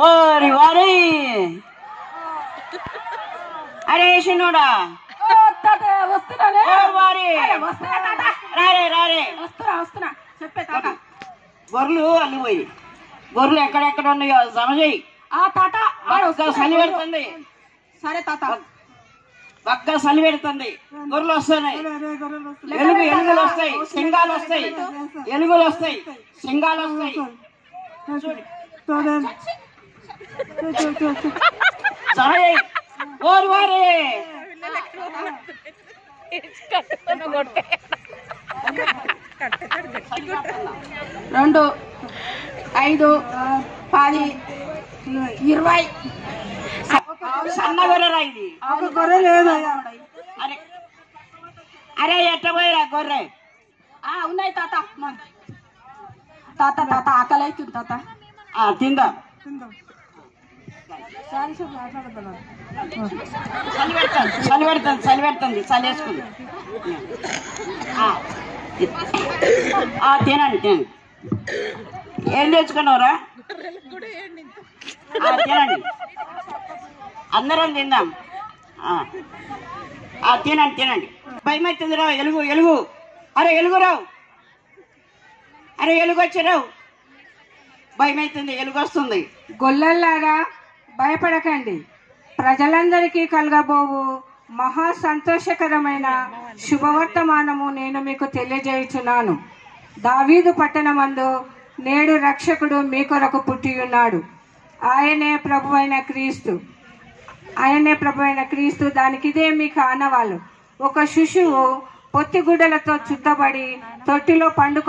ఓరి వారి అరే చిన్నోడా గొర్రెలు అల్లిపోయి గొర్రెలు ఎక్కడెక్కడ ఉన్నాయో జమ చేయి. చలి పెడుతుంది. సరే తాత, పక్క చలి పెడుతుంది. గొర్రెలు వస్తున్నాయి. ఎలుగులు వస్తాయి, సింగాలు వస్తాయి, ఎలుగులు వస్తాయి, సింగాలు వస్తాయి. జమ చేయి. ఓరి వారి 2, 5, 10, 20. సన్న గొర్రెరా ఇది? గొర్రె లేదు. అరే అరే ఎట్ట పోయిరా గొర్రె? ఉన్నాయి తాత. తాత తాత ఆకలి అవుతుంది తాత. తిందాం. చలి పెడుతుంది చలి వేసుకుంది. తినండి తినండి. ఏం తెచ్చుకున్నావురా? తినండి, అందరం తిందాం. తినండి తినండి. భయం అవుతుంది రావు. ఎలుగు ఎలుగు. అరే ఎలుగు రావు. అరే ఎలుగు వచ్చి రావు. భయం అవుతుంది, ఎలుగు వస్తుంది. గొల్లల్లారా భయపడకండి. ప్రజలందరికీ కలగబోవు మహా సంతోషకరమైన శుభవర్తమానము నేను మీకు తెలియజేయుచున్నాను. దావీదు పట్టణమందు నేడు రక్షకుడు మీ కొరకు పుట్టి ఉన్నాడు. ఆయనే ప్రభువైన క్రీస్తు. దానికిదే మీకు ఆనవాళ్ళు. ఒక శిశువు పొత్తిగుడ్డలతో చుట్టబడి తొట్టిలో పండుకొని